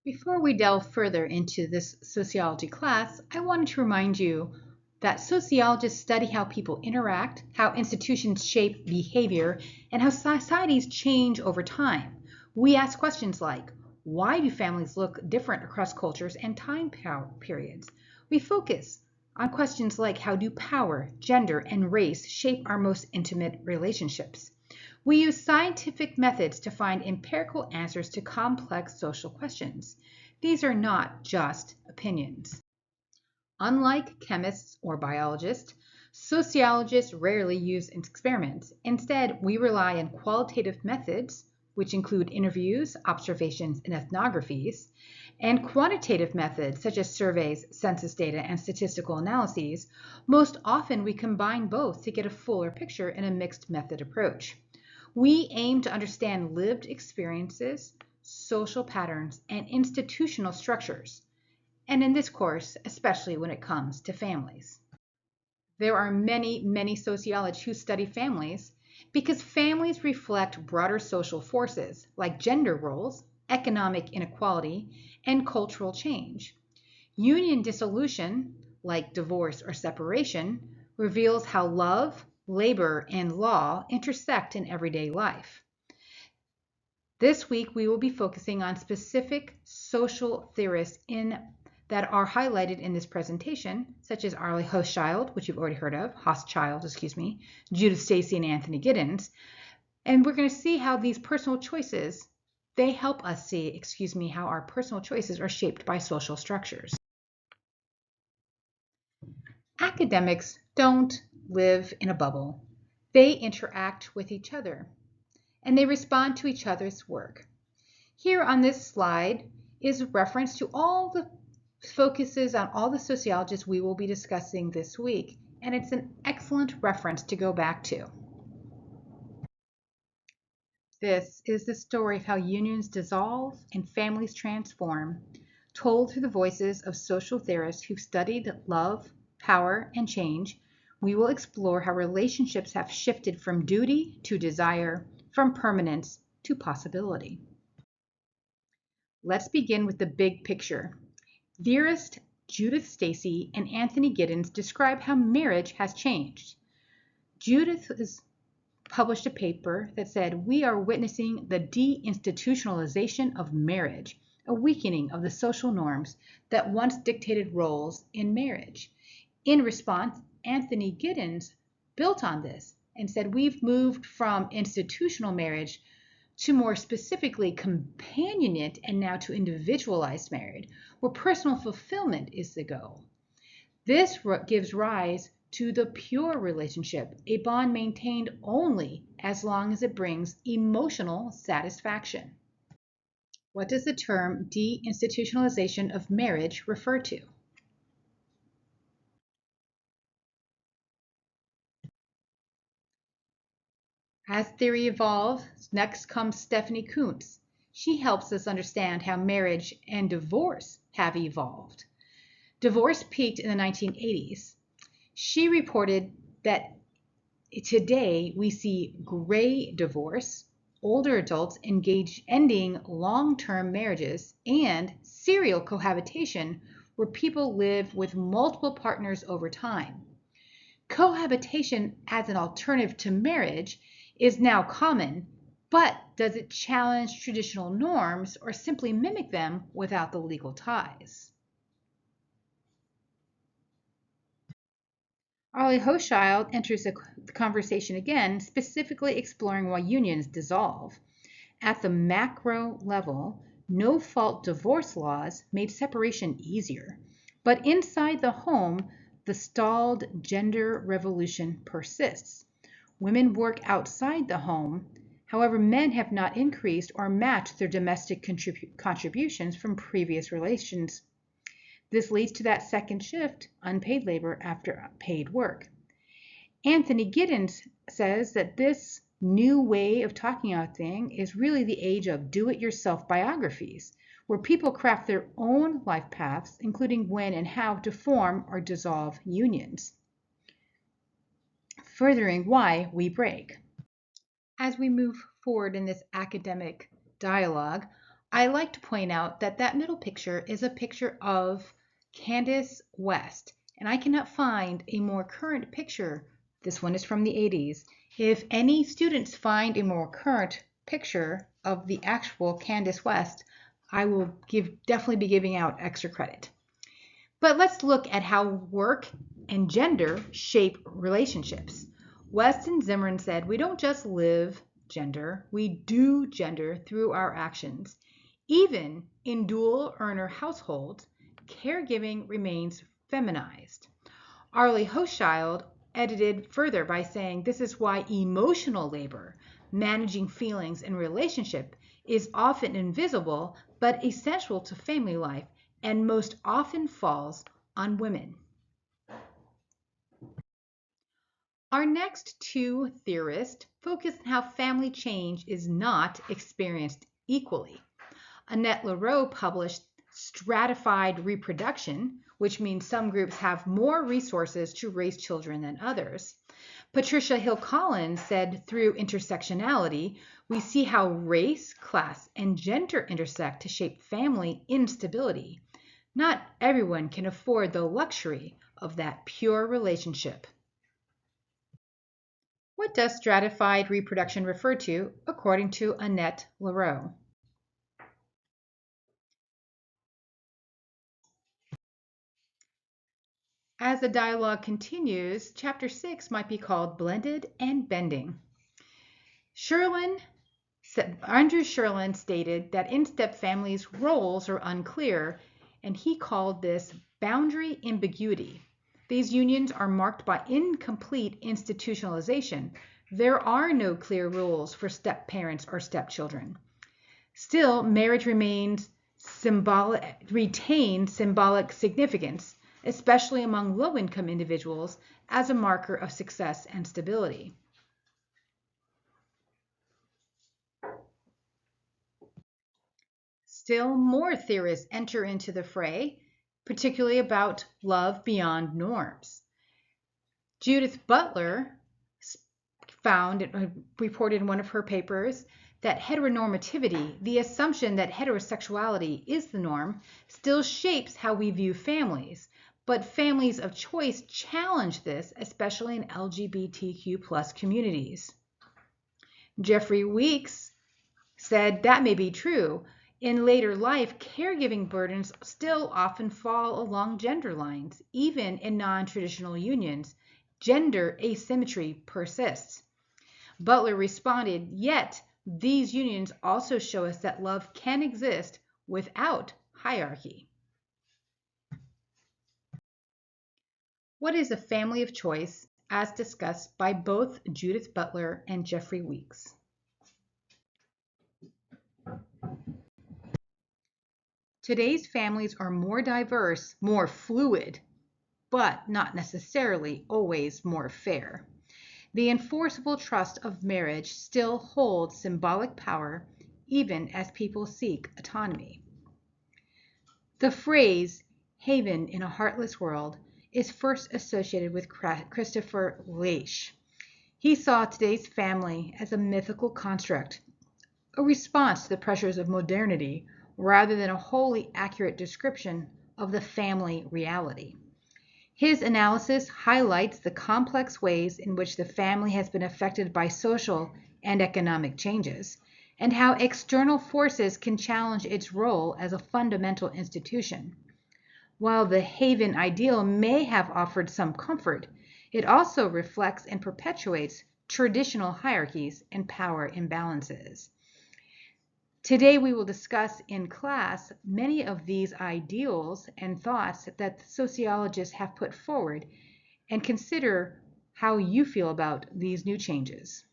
Before we delve further into this sociology class, I wanted to remind you that sociologists study how people interact, how institutions shape behavior, and how societies change over time. We ask questions like, why do families look different across cultures and time periods? We focus on questions like, how do power, gender, and race shape our most intimate relationships? We use scientific methods to find empirical answers to complex social questions. These are not just opinions. Unlike chemists or biologists, sociologists rarely use experiments. Instead, we rely on qualitative methods, which include interviews, observations, and ethnographies, and quantitative methods such as surveys, census data, and statistical analyses. Most often, we combine both to get a fuller picture in a mixed method approach. We aim to understand lived experiences, social patterns, and institutional structures, and in this course, especially when it comes to families. There are many sociologists who study families because families reflect broader social forces like gender roles, economic inequality, and cultural change. Union dissolution, like divorce or separation, reveals how love, labor, and law intersect in everyday life. This week, we will be focusing on specific social theorists that are highlighted in this presentation, such as Arlie Hochschild, which you've already heard of, Judith Stacy, and Anthony Giddens. And we're going to see how these personal choices, they help us see, how our personal choices are shaped by social structures. Academics don't live in a bubble. They interact with each other, and they respond to each other's work. Here on this slide is a reference to all the focuses on all the sociologists we will be discussing this week, and it's an excellent reference to go back to. This is the story of how unions dissolve and families transform, told through the voices of social theorists who've studied love, power, and change. We will explore how relationships have shifted from duty to desire, from permanence to possibility. Let's begin with the big picture. Theorist Judith Stacy and Anthony Giddens describe how marriage has changed. Judith has published a paper that said, we are witnessing the deinstitutionalization of marriage, a weakening of the social norms that once dictated roles in marriage. In response, Anthony Giddens built on this and said, we've moved from institutional marriage to more specifically companionate and now to individualized marriage, where personal fulfillment is the goal. This gives rise to the pure relationship, a bond maintained only as long as it brings emotional satisfaction. What does the term deinstitutionalization of marriage refer to? As theory evolves, next comes Stephanie Kuntz. She helps us understand how marriage and divorce have evolved. Divorce peaked in the 1980s. She reported that today we see gray divorce, older adults ending long-term marriages, and serial cohabitation, where people live with multiple partners over time. Cohabitation as an alternative to marriage is now common, but does it challenge traditional norms or simply mimic them without the legal ties? Arlie Hochschild enters the conversation again, specifically exploring why unions dissolve. At the macro level, no-fault divorce laws made separation easier, but inside the home, the stalled gender revolution persists. Women work outside the home. However, men have not increased or matched their domestic contributions from previous relations. This leads to that second shift, unpaid labor after paid work. Anthony Giddens says that this new way of talking about things is really the age of do-it-yourself biographies, where people craft their own life paths, including when and how to form or dissolve unions, furthering why we break. As we move forward in this academic dialogue, I like to point out that that middle picture is a picture of Candace West, and I cannot find a more current picture. This one is from the 80s. If any students find a more current picture of the actual Candace West, I will definitely be giving out extra credit. But let's look at how work and gender shape relationships. West and Zimmerman said, we don't just live gender, we do gender through our actions. Even in dual earner households, caregiving remains feminized. Arlie Hochschild edited further by saying, this is why emotional labor, managing feelings and relationship, is often invisible but essential to family life and most often falls on women. Our next two theorists focus on how family change is not experienced equally. Annette Lareau published Stratified Reproduction, which means some groups have more resources to raise children than others. Patricia Hill Collins said, through intersectionality, we see how race, class, and gender intersect to shape family instability. Not everyone can afford the luxury of that pure relationship. What does stratified reproduction refer to, according to Annette Lareau? As the dialogue continues, Chapter 6 might be called Blended and Bending. Andrew Sherlin stated that in-step families' roles are unclear, and he called this boundary ambiguity. These unions are marked by incomplete institutionalization. There are no clear rules for step-parents or stepchildren. Still, marriage retains symbolic significance, especially among low-income individuals, as a marker of success and stability. Still more theorists enter into the fray, particularly about love beyond norms. Judith Butler reported in one of her papers that heteronormativity, the assumption that heterosexuality is the norm, still shapes how we view families. But families of choice challenge this, especially in LGBTQ+ communities. Jeffrey Weeks said that may be true. In later life, caregiving burdens still often fall along gender lines. Even in non-traditional unions, gender asymmetry persists. Butler responded, yet these unions also show us that love can exist without hierarchy. What is a family of choice, as discussed by both Judith Butler and Jeffrey Weeks? Today's families are more diverse, more fluid, but not necessarily always more fair. The enforceable trust of marriage still holds symbolic power, even as people seek autonomy. The phrase, haven in a heartless world, is first associated with Christopher Lasch. He saw today's family as a mythical construct, a response to the pressures of modernity, rather than a wholly accurate description of the family reality. His analysis highlights the complex ways in which the family has been affected by social and economic changes, and how external forces can challenge its role as a fundamental institution. While the haven ideal may have offered some comfort, it also reflects and perpetuates traditional hierarchies and power imbalances. Today we will discuss in class many of these ideals and thoughts that sociologists have put forward and consider how you feel about these new changes.